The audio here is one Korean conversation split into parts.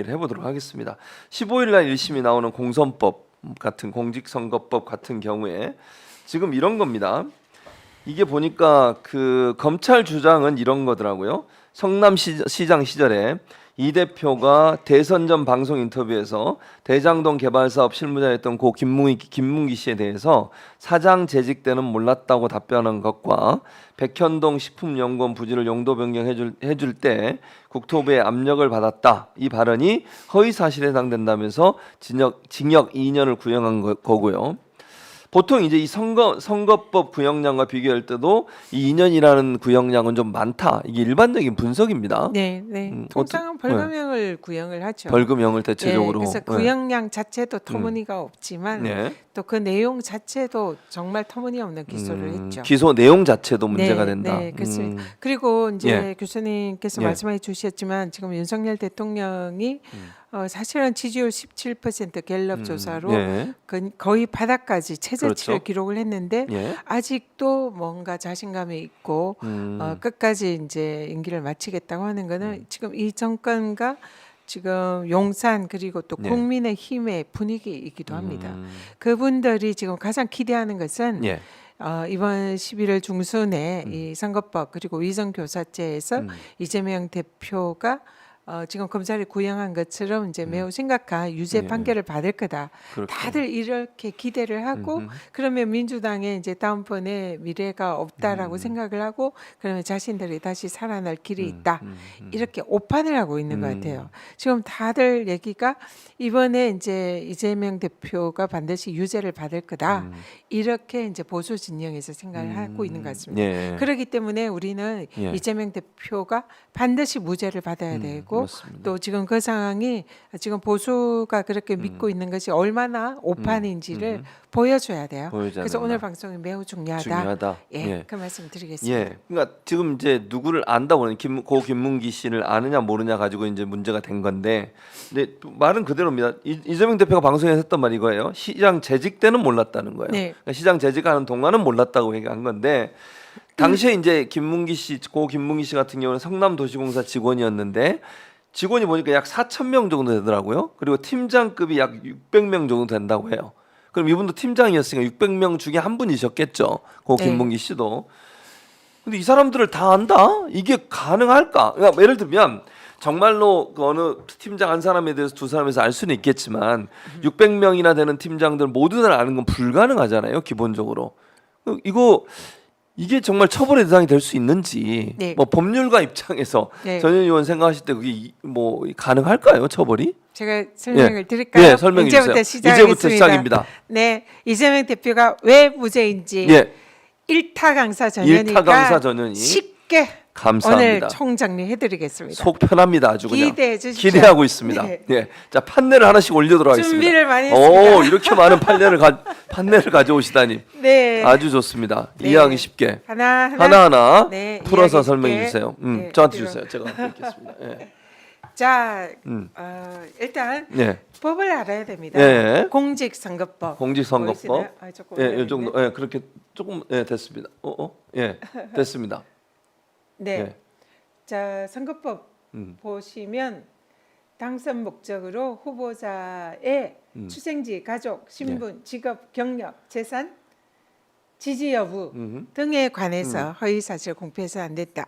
얘기를 해보도록 하겠습니다. 15일 날 1심이 나오는 공선법 같은 공직선거법 같은 경우에 지금 이런 겁니다. 이게 보니까 그 검찰 주장은 이런 거더라고요. 성남시장 시절에 이 대표가 대선 전 방송 인터뷰에서 대장동 개발 사업 실무자였던 고 김문기 씨에 대해서 사장 재직 때는 몰랐다고 답변한 것과 백현동 식품연구원 부지를 용도 변경해줄 때 국토부의 압력을 받았다. 이 발언이 허위 사실에 해당된다면서 징역 2년을 구형한 거고요. 보통 이제 이 선거법 구형량과 비교할 때도 이 2년이라는 구형량은 좀 많다. 이게 일반적인 분석입니다. 네, 네. 통상은 벌금형을 구형을 하죠. 벌금형을 대체적으로. 네, 그래서 구형량 자체도 터무니가 없지만 네. 또 그 내용 자체도 정말 터무니없는 기소를 했죠. 기소 내용 자체도 문제가 네, 된다. 네, 그렇습니다. 그리고 이제 예. 교수님께서 예. 말씀해 주셨지만 지금 윤석열 대통령이 사실은 지지율 17% 갤럽 조사로 예. 거의 바닥까지 최저치를 그렇죠. 기록을 했는데 예. 아직도 뭔가 자신감이 있고 끝까지 이제 임기를 마치겠다고 하는 거는 지금 이 정권과 지금 용산 그리고 또 네. 국민의힘의 분위기이기도 합니다. 그분들이 지금 가장 기대하는 것은 예. 이번 11월 중순에 이 선거법 그리고 위정교사죄에서 이재명 대표가 지금 검찰이 구형한 것처럼 이제 매우 심각한 유죄 예. 판결을 받을 거다. 그렇군요. 다들 이렇게 기대를 하고 그러면 민주당에 이제 다음번에 미래가 없다라고 생각을 하고 그러면 자신들이 다시 살아날 길이 있다. 이렇게 오판을 하고 있는 것 같아요. 지금 다들 얘기가 이번에 이제 이재명 대표가 반드시 유죄를 받을 거다. 이렇게 이제 보수 진영에서 생각을 하고 있는 것 같습니다. 예. 그렇기 때문에 우리는 예. 이재명 대표가 반드시 무죄를 받아야 되고 그렇습니다. 또 지금 그 상황이 지금 보수가 그렇게 믿고 있는 것이 얼마나 오판인지를 보여줘야 돼요. 보여줘야 그래서 된다. 오늘 방송이 매우 중요하다. 중요하다. 예, 예. 그 말씀 드리겠습니다. 예, 그러니까 지금 이제 누구를 안다고는 고 김문기 씨를 아느냐 모르냐 가지고 이제 문제가 된 건데, 근데 말은 그대로입니다. 이재명 대표가 방송에서 했던 말이 이거예요. 시장 재직 때는 몰랐다는 거예요. 네. 그러니까 시장 재직하는 동안은 몰랐다고 얘기한 건데, 당시에 이제 고 김문기 씨 같은 경우는 성남도시공사 직원이었는데 직원이 보니까 약 4,000명 정도 되더라고요. 그리고 팀장급이 약 600명 정도 된다고 해요. 그럼 이분도 팀장이었으니까 600명 중에 한 분이셨겠죠. 고 네. 김문기 씨도. 근데 이 사람들을 다 안다? 이게 가능할까? 그러니까 예를 들면 정말로 그 어느 팀장 한 사람에 대해서 두 사람에서 알 수는 있겠지만 600명이나 되는 팀장들 모두 다 아는 건 불가능하잖아요. 기본적으로. 이게 정말 처벌의 대상이 될 수 있는지 네. 뭐 법률가 입장에서 네. 전현 의원 생각하실 때 그게 뭐 가능할까요? 처벌이? 제가 설명을 드릴까요? 예, 설명해 이제부터 주세요. 시작하겠습니다. 이제부터 시작입니다. 네, 이재명 대표가 왜 무죄인지 예. 일타 강사 전현이가 일타 강사 전현이. 쉽게 감사합니다. 오늘 총정리해드리겠습니다. 속 편합니다. 아주 그냥 기대해 주십시오. 기대하고 있습니다. 네. 예, 자 판넬을 하나씩 올리도록 하겠습니다. 준비를 많이 했습니다. 오, 이렇게 많은 판넬을 가져오시다니 네, 아주 좋습니다. 네. 이해하기 쉽게 하나하나 네, 네, 풀어서 이해하기 설명해 쉽게. 주세요. 네, 저한테 들어. 주세요. 제가 함께 읽겠습니다. 예. 자, 일단 예. 법을 알아야 됩니다. 예. 공직선거법. 공직선거법. 보이시나요? 조금 예, 이 어려운데. 정도. 예, 그렇게 조금 됐습니다. 예, 됐습니다. 네. 예. 자, 선거법 음. 보시면 당선 목적으로 후보자의 출생지, 가족, 신분, 직업, 경력, 재산, 지지 여부 등에 관해서 허위 사실 공표해서 안 됐다.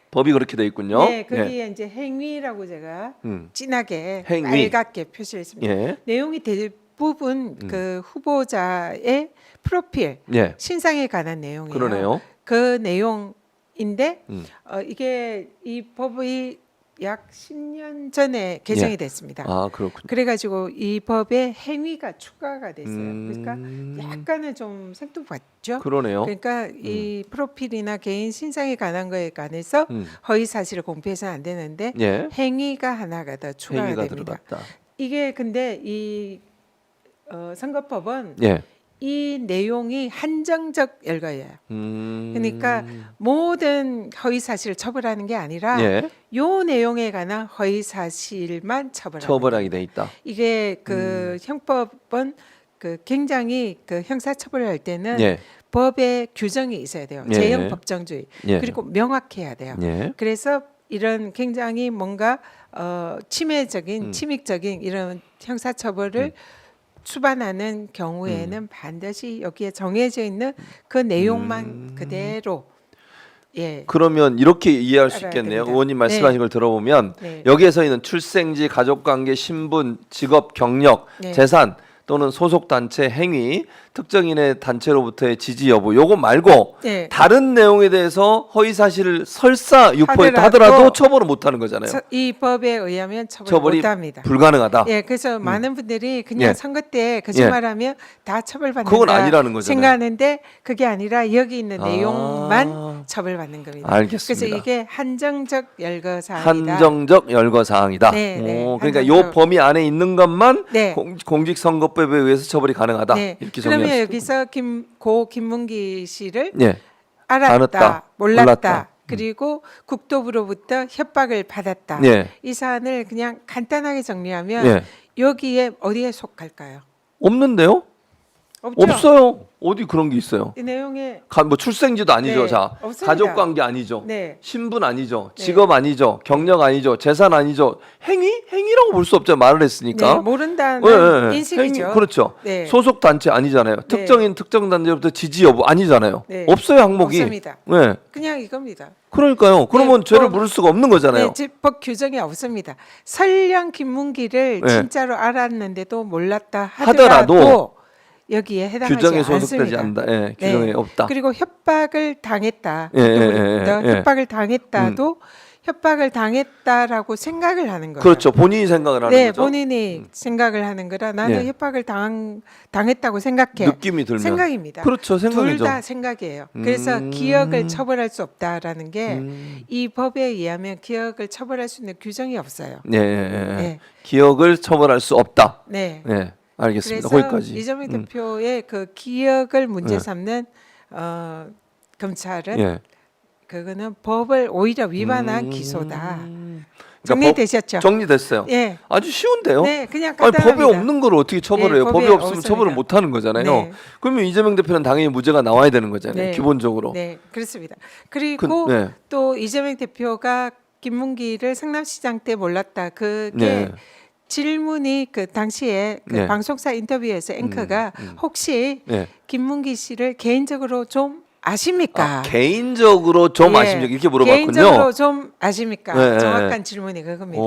법이 그렇게 돼 있군요. 네, 거기에 이제 행위라고 제가 진하게 행위. 빨갛게 표시했습니다. 예. 내용이 대부분 그 후보자의 프로필, 예. 신상에 관한 내용이에요. 그러네요. 그 내용인데 이게 이 법이 약 10년 전에 개정이 예. 됐습니다. 아, 그렇군요. 그래가지고 이 법에 행위가 추가가 됐어요. 그러니까 약간은 좀 생뚱맞죠. 그러네요. 그러니까 이 프로필이나 개인 신상에 관한 거에 관해서 허위 사실을 공표해서는 안 되는데 예. 행위가 하나가 더 추가가 행위가 됩니다. 들어갔다. 이게 근데 이 선거법은 예. 이 내용이 한정적 열거예요. 음. 그러니까 모든 허위 사실을 처벌하는 게 아니라 예. 요 내용에 관한 허위 사실만 처벌하는 처벌하게 돼 있다. 이게 그 형법은 그 굉장히 그 형사 처벌을 할 때는 예. 법에 규정이 있어야 돼요. 예. 제형 법정주의 예. 그리고 명확해야 돼요. 예. 그래서 이런 굉장히 뭔가 침해적인 침익적인 이런 형사처벌을 수반하는 경우에는 반드시 여기에 정해져 있는 그 내용만 그대로 예. 그러면 이렇게 이해할 수 알아야 있겠네요. 됩니다. 의원님 말씀하신 네. 걸 들어보면 네. 여기에서 있는 출생지, 가족관계, 신분, 직업, 경력, 네. 재산 또는 소속 단체 행위, 특정인의 단체로부터의 지지 여부 요거 말고 네. 다른 내용에 대해서 허위 사실을 설사 유포했다 하더라도 하더라도 처벌을 못 하는 거잖아요. 이 법에 의하면 처벌 처벌이 못합니다. 불가능하다. 예, 그래서 많은 분들이 그냥 예. 선거 때 거짓말하면 다 처벌받는다 그건 아니라는 거잖아요. 생각하는데 그게 아니라 여기 있는 아. 내용만 처벌받는 겁니다. 알겠습니다. 그래서 이게 한정적 열거 사항이다. 한정적 열거 사항이다. 네, 네. 그러니까 한정적. 요 범위 안에 있는 것만 네. 공직선거법에 의해서 처벌이 가능하다. 네. 이렇게 그러면 정리할 수 여기서 고 김문기 씨를 예. 알았다, 알았다, 몰랐다, 몰랐다. 그리고 국토부로부터 협박을 받았다. 예. 이 사안을 그냥 간단하게 정리하면 예. 여기에 어디에 속할까요? 없는데요? 없죠. 없어요. 어디 그런 게 있어요? 이 내용에 뭐 출생지도 아니죠. 네, 자, 없습니다. 가족 관계 아니죠. 네. 신분 아니죠. 네. 직업 아니죠. 경력 아니죠. 재산 아니죠. 행위라고 볼 수 없죠. 말을 했으니까. 네, 모른다는 예, 예. 인식이죠. 그렇죠. 네. 소속 단체 아니잖아요. 특정인 특정 단체로부터 지지 여부 아니잖아요. 네. 없어요, 항목이. 없습니다. 네. 그냥 이겁니다. 그러니까요. 그러면 네, 죄를 법- 물을 수가 없는 거잖아요. 네, 법 규정이 없습니다. 설령 김문기를 네. 진짜로 알았는데도 몰랐다 하더라도 하더라도 여기에 해당하지 규정에 소속되지 않습니다. 않다. 예, 규정에 네. 없다. 그리고 협박을 당했다. 예, 예, 예, 예. 협박을 당했다도 협박을 당했다라고 생각을 하는 거예요. 그렇죠. 본인이 생각을 하는 네, 거죠. 본인이 생각을 하는 거라 나는 예. 협박을 당했다고 생각해. 느낌이 들면. 생각입니다. 그렇죠. 둘 생각이죠. 다 생각이에요. 그래서 기억을 처벌할 수 없다라는 게 이 법에 의하면 기억을 처벌할 수 있는 규정이 없어요. 예, 예, 예. 네. 기억을 처벌할 수 없다. 네. 네, 알겠습니다. 그래서 거기까지. 이재명 대표의 그 기억을 문제 네. 삼는 검찰은 예. 그거는 법을 오히려 위반한 기소다. 그러니까 정리되셨죠? 정리됐어요. 예. 아주 쉬운데요. 네, 그냥 아니, 간단합니다. 법에 없는 걸 어떻게 처벌해요? 네, 법이 법에 없으면 없습니다. 처벌을 못 하는 거잖아요. 네. 그러면 이재명 대표는 당연히 무죄가 나와야 되는 거잖아요. 네. 기본적으로. 네, 그렇습니다. 그리고 네. 또 이재명 대표가 김문기를 성남시장 때 몰랐다. 그게 네. 질문이 그 당시에 그 네. 방송사 인터뷰에서 앵커가 혹시 네. 김문기 씨를 개인적으로 좀 아십니까? 개인적으로 좀 예, 아십니까? 이렇게 물어봤군요. 개인적으로 좀 아십니까? 네, 정확한 질문이 그겁니다.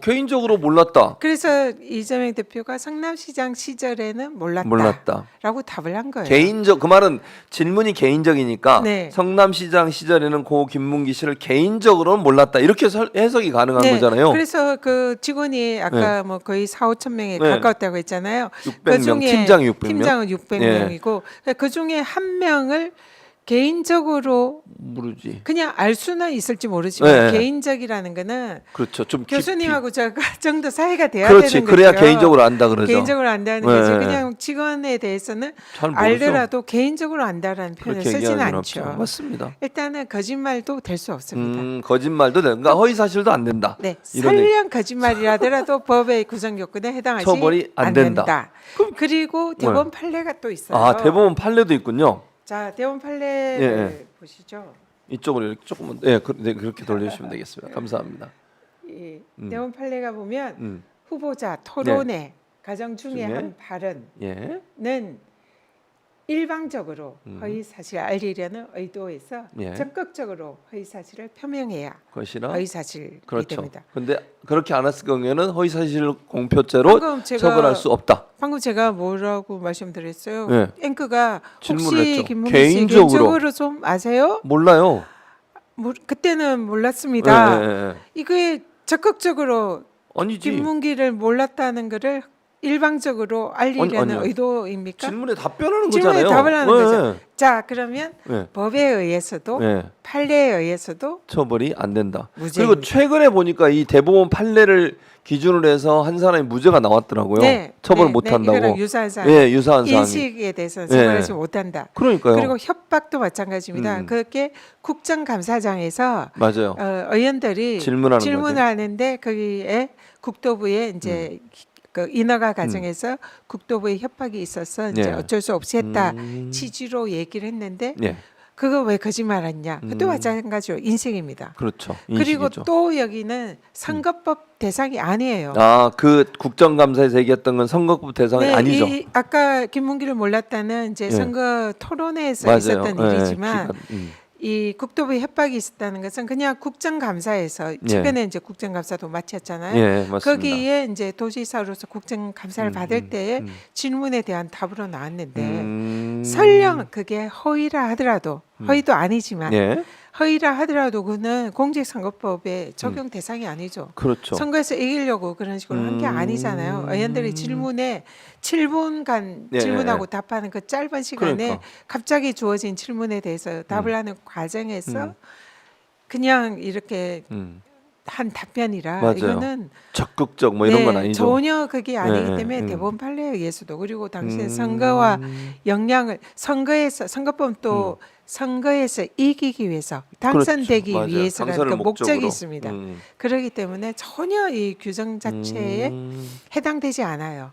개인적으로 몰랐다. 그래서 이재명 대표가 성남시장 시절에는 몰랐다라고 몰랐다. 답을 한 거예요. 그 말은 질문이 개인적이니까 네. 성남시장 시절에는 고 김문기 씨를 개인적으로는 몰랐다. 이렇게 해석이 가능한 네, 거잖아요. 그래서 그 직원이 아까 뭐 거의 4,5천 명에 네. 가까웠다고 했잖아요. 600명, 팀장이 600명. 팀장은 600명이고 그 중에 한 명을 개인적으로 모르지. 그냥 알 수는 있을지 모르지만 네. 개인적이라는 거는 그렇죠. 좀 교수님하고 저 정도 사이가 돼야 그렇지. 되는 그래야 거죠. 개인적으로 안다 그러죠. 개인적으로 안다는 네. 거지. 그냥 직원에 대해서는 잘 모르죠. 알더라도 개인적으로 안다라는 표현을 그렇게 쓰지는 얘기하기는 않죠. 없죠. 맞습니다. 일단은 거짓말도 될 수 없습니다. 거짓말도 된가? 허위 사실도 안 된다. 네, 이런 얘기. 설령 거짓말이라더라도 법의 구성 요건에 해당하지 처벌이 안 된다. 그리고 대법원 판례가 또 있어요. 아, 대법원 판례도 있군요. 자, 대법원 판례 예. 보시죠. 이쪽으로 이렇게 조금만 네, 그렇게 돌려주시면 되겠습니다. 감사합니다. 이 대법원 판례가 보면 음. 후보자 토론회 가정 중에 중에? 한 발언은 예. 일방적으로 허위 사실을 알리려는 의도에서 예. 적극적으로 허위 사실을 표명해야 것이나 허위 사실이 그렇죠. 됩니다. 근데 그렇게 안 했을 경우에는 허위 사실 공표죄로 방금 제가 처벌할 수 없다. 방금 제가 뭐라고 말씀드렸어요? 네. 앵커가 질문을 혹시 했죠. 김문기 씨 개인적으로. 개인적으로 좀 아세요? 몰라요. 그때는 몰랐습니다. 예. 이게 적극적으로 아니지. 김문기를 몰랐다는 거를 일방적으로 알리려는 아니요. 의도입니까? 질문에 답변하는 질문에 거잖아요. 답을 하는 예. 거죠. 자, 그러면 예. 법에 의해서도 예. 판례에 의해서도 처벌이 안 된다. 무죄입니다. 그리고 최근에 보니까 이 대법원 판례를 기준으로 해서 한 사람이 무죄가 나왔더라고요. 처벌 못 한다고. 이거랑 유사한 사항. 예, 유사한 사항이. 인식에 대해서 처벌하지 못한다. 그러니까요. 그리고 협박도 마찬가지입니다. 그게 국정감사장에서 맞아요. 의원들이 질문하는 질문을 하는데 거기에 국토부에 이제 그 인허가 과정에서 국토부의 협박이 있어서 이제 예. 어쩔 수 없이 했다 취지로 얘기를 했는데 예. 그거 왜 거짓말했냐? 그것도 마찬가지로 인식입니다. 그렇죠. 그리고 인식이죠. 또 여기는 선거법 대상이 아니에요. 그 국정감사에서 얘기했던 건 선거법 대상이 네, 아니죠. 아까 김문기를 몰랐다는 이제 예. 선거 토론회에서 맞아요. 있었던 예, 일이지만 기간, 이 국토부 협박이 있었다는 것은 그냥 국정감사에서 최근에 이제 국정감사도 마쳤잖아요. 예, 맞습니다. 거기에 이제 도지사로서 국정감사를 받을 때에 음. 질문에 대한 답으로 나왔는데 음. 설령 그게 허위라 하더라도 허위도 아니지만 예, 허위라 하더라도 그는 공직선거법의 적용 대상이 아니죠. 그렇죠. 선거에서 이기려고 그런 식으로 한 게 아니잖아요. 의원들이 질문에 7분간 예, 질문하고 답하는 그 짧은 시간에 그러니까. 갑자기 주어진 질문에 대해서 답을 하는 과정에서 그냥 이렇게 음. 한 답변이라 맞아요. 이거는 적극적 뭐 이런 네, 건 아니죠. 전혀 그게 아니기 예, 때문에 대법원 판례에 의해서도 그리고 당시에 음. 선거와 영향을 선거에서 선거법 또 선거에서 이기기 위해서 당선되기 그렇죠. 맞아요. 위해서라는 당선을 그 목적이 목적으로. 있습니다. 그렇기 때문에 전혀 이 규정 자체에 해당되지 않아요.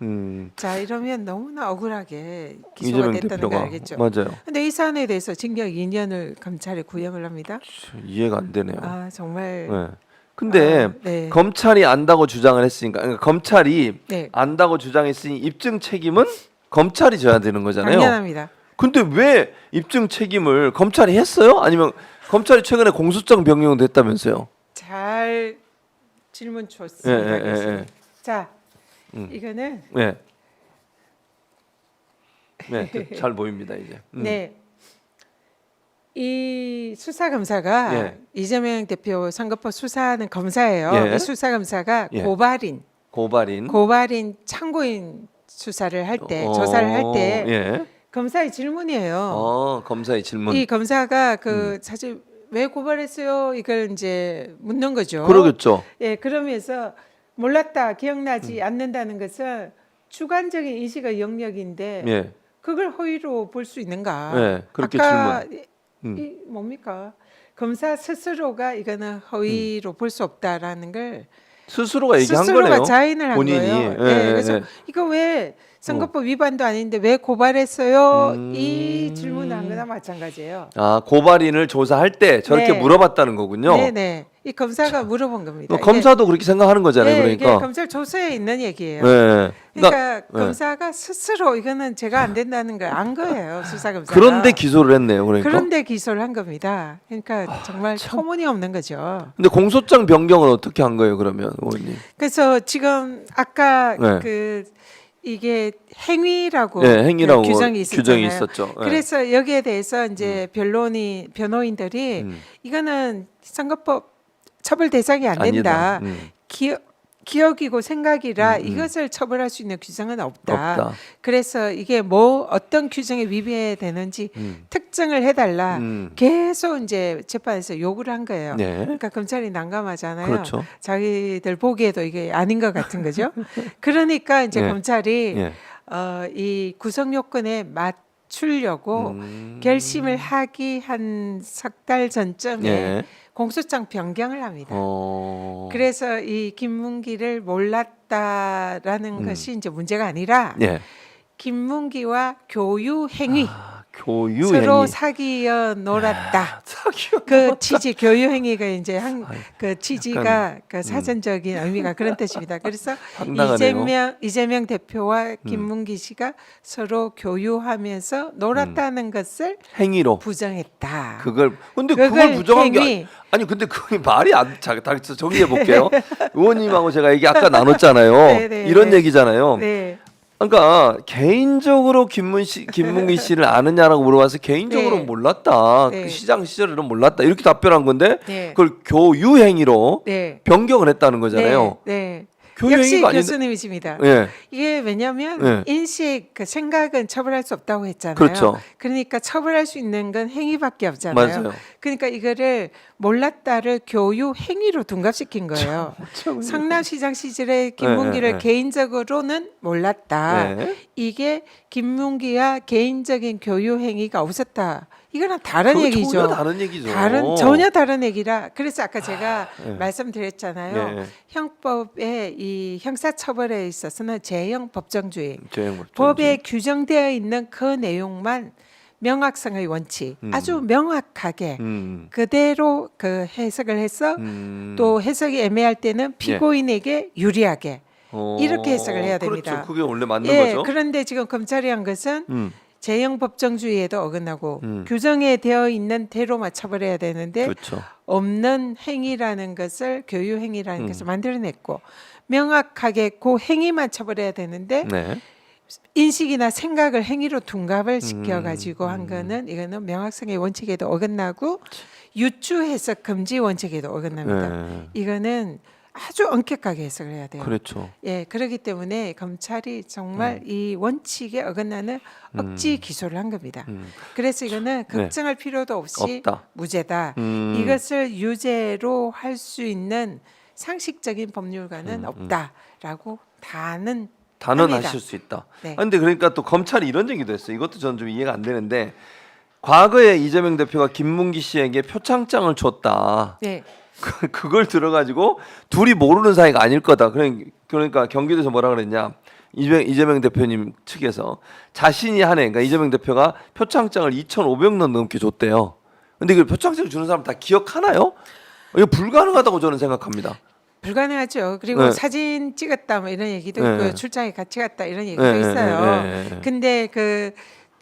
자 이러면 너무나 억울하게 기소가 이재명 됐다는 걸 대표가 알겠죠. 맞아요. 근데 이 사안에 대해서 징역 2년을 검찰이 구형을 합니다. 이해가 안 되네요. 아 정말 네. 근데 아, 네. 검찰이 안다고 주장을 했으니까 그러니까 검찰이 네. 안다고 주장했으니 입증 책임은 검찰이 져야 되는 거잖아요. 당연합니다. 근데 왜 입증 책임을 검찰이 했어요? 아니면 검찰이 최근에 공소장 변경됐다면서요? 잘 질문 좋습니다. 교수님. 자, 이거는 네. 네, 잘 보입니다 이제. 네. 이 수사 검사가 예. 이재명 대표 선거법 수사하는 검사예요. 예. 이 수사 검사가 예. 고발인 참고인 수사를 할 때 조사를 할 때 예. 검사의 질문이에요. 검사의 질문. 이 검사가 그 사실 왜 고발했어요? 이걸 이제 묻는 거죠. 그러겠죠. 예, 그러면서 몰랐다, 기억나지 않는다는 것은 주관적인 인식의 영역인데 예. 그걸 허위로 볼 수 있는가? 네, 그렇게 아까 질문. 이 뭡니까? 검사 스스로가 이거는 허위로 볼 수 없다라는 걸 스스로가 얘기한 스스로가 거네요. 자인을 한 본인이. 거예요. 예, 네, 그래서 예. 이거 왜 선거법 위반도 아닌데 왜 고발했어요? 음. 이 질문을 한 거나 마찬가지예요. 고발인을 조사할 때 저렇게 네. 물어봤다는 거군요. 네네. 이 검사가 물어본 겁니다. 검사도 그렇게 생각하는 거잖아요. 네, 이게 그러니까. 검찰 조서에 있는 얘기예요. 네. 그러니까 검사가 스스로 이거는 제가 안 된다는 걸 안 거예요. 수사 검사가. 그런데 기소를 했네요. 그러니까. 그런데 기소를 한 겁니다. 그러니까 정말 터무니없는 거죠. 근데 공소장 변경을 어떻게 한 거예요, 그러면 의원님? 그래서 지금 아까 네. 그 이게 행위라고 네, 행위라고 규정이 있었잖아요. 있었죠. 네. 그래서 여기에 대해서 이제 변호인들이 이거는 선거법 처벌 대상이 안 된다. 아니다. 기억이고 생각이라 이것을 처벌할 수 있는 규정은 없다. 없다. 그래서 이게 뭐 어떤 규정에 위배되는지 특정을 해달라. 계속 이제 재판에서 요구를 한 거예요. 네. 그러니까 검찰이 난감하잖아요. 그렇죠. 자기들 보기에도 이게 아닌 것 같은 거죠. 그러니까 이제 네. 검찰이 예. 이 구성 요건에 맞추려고 결심을 하기 한 석 달 전쯤에 예. 공소장 변경을 합니다. 어. 그래서 이 김문기를 몰랐다라는 것이 이제 문제가 아니라 예. 김문기와 교유 행위 교유 서로 행위. 사귀어 놀았다. 사귀어. 그 취지 교유 행위가 이제 그 취지가 약간, 그 사전적인 의미가 그런 뜻입니다. 그래서 황당하네요. 이재명 대표와 김문기 씨가 서로 교유하면서 놀았다는 것을 행위로. 부정했다. 근데 그걸 그걸 부정한 게 행위. 아니 근데 그게 말이 안 정리해 볼게요. 의원님하고 제가 얘기 아까 나눴잖아요. 네, 이런 네. 얘기잖아요. 네. 그러니까 개인적으로 김문기 씨를 아느냐라고 물어봐서 개인적으로 네. 몰랐다. 네. 그 시장 시절에는 몰랐다. 이렇게 답변한 건데 네. 그걸 교유 행위로 네. 변경을 했다는 거잖아요. 네. 네. 교유 역시 행위가 아닌데. 교수님이십니다. 예. 이게 왜냐하면 네. 인식, 그 생각은 처벌할 수 없다고 했잖아요. 그렇죠. 그러니까 처벌할 수 있는 건 행위밖에 없잖아요. 맞아요. 그러니까 이거를 몰랐다를 교유 행위로 둔갑시킨 거예요. 성남시장 시절에 김문기를 네. 개인적으로는 몰랐다. 네. 이게 김문기와 개인적인 교유 행위가 없었다. 이거는 다른 그거 얘기죠. 전혀 다른 얘기죠. 전혀 다른 얘기라. 그래서 아까 제가 네. 말씀드렸잖아요. 네. 형법의 이 형사처벌에 있어서는 제형 법정주의. 제형 법정주의. 법에 규정되어 있는 그 내용만 명확성의 원칙 아주 명확하게 그대로 그 해석을 해서 또 해석이 애매할 때는 피고인에게 유리하게 이렇게 해석을 해야 됩니다. 그렇죠. 그게 원래 맞는 예, 거죠. 그런데 지금 검찰이 한 것은 재형 법정주의에도 어긋나고 규정에 되어 있는 대로만 처벌해야 되는데 그렇죠. 없는 행위라는 것을 교유 행위라는 것을 만들어냈고 명확하게 그 행위만 처벌해야 되는데 네. 인식이나 생각을 행위로 둔갑을 시켜가지고 한 거는 이거는 명확성의 원칙에도 어긋나고 유추 해석 금지 원칙에도 어긋납니다. 네. 이거는 아주 엄격하게 해석을 해야 돼요. 그렇죠. 예, 그렇기 때문에 검찰이 정말 이 원칙에 어긋나는 억지 기소를 한 겁니다. 그래서 이거는 걱정할 필요도 없이 없다. 무죄다. 이것을 유죄로 할 수 있는 상식적인 법률가는 없다라고 합니다. 단언하실 수 있다. 네. 그런데 그러니까 또 검찰이 이런 얘기도 했어요. 이것도 저는 좀 이해가 안 되는데 과거에 이재명 대표가 김문기 씨에게 표창장을 줬다. 네. 그걸 들어가지고 둘이 모르는 사이가 아닐 거다. 그러니까 경기도에서 뭐라 그랬냐? 이재명 대표님 측에서 자신이 한 해, 그러니까 이재명 대표가 표창장을 2,500명 넘게 줬대요. 근데 그 표창장 주는 사람 다 기억하나요? 이거 불가능하다고 저는 생각합니다. 불가능하죠. 그리고 네. 사진 찍었다 뭐 이런 얘기도 네. 있고요. 출장에 같이 갔다 이런 얘기도 네, 있어요. 네. 근데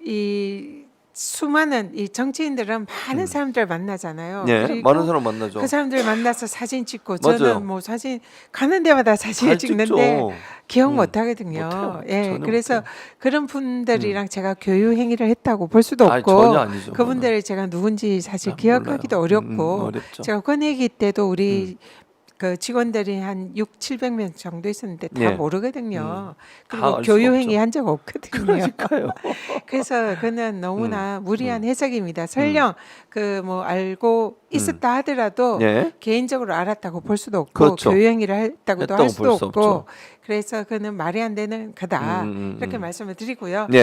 이 수많은 이 정치인들은 많은 사람들 만나잖아요. 예, 그리고 많은 사람 만나죠. 그 사람들 만나서 사진 찍고 맞아요. 저는 뭐 사진 가는 데마다 사진을 잘 찍는데 찍죠. 기억 못 하거든요. 못해요. 예, 전혀 그래서 못해요. 그런 분들이랑 제가 교유 행위를 했다고 볼 수도 아니, 없고 전혀 아니죠. 그분들을 제가 누군지 사실 아, 기억하기도 몰라요. 어렵고 어렵죠. 제가 권혜기 때도 우리 그 직원들이 한 6,700명 정도 있었는데 다 예. 모르거든요. 다 그리고 알 수가 교유 없죠. 행위 한 적 없거든요. 그러니까요. 그래서 그는 너무나 무리한 해석입니다. 설령 그 뭐 알고 있었다 하더라도 예. 개인적으로 알았다고 볼 수도 없고 그렇죠. 교유 행위를 했다고도 했다고 할 수도 볼 수 없고 없죠. 그래서 그는 말이 안 되는 거다 음. 이렇게 말씀을 드리고요. 예.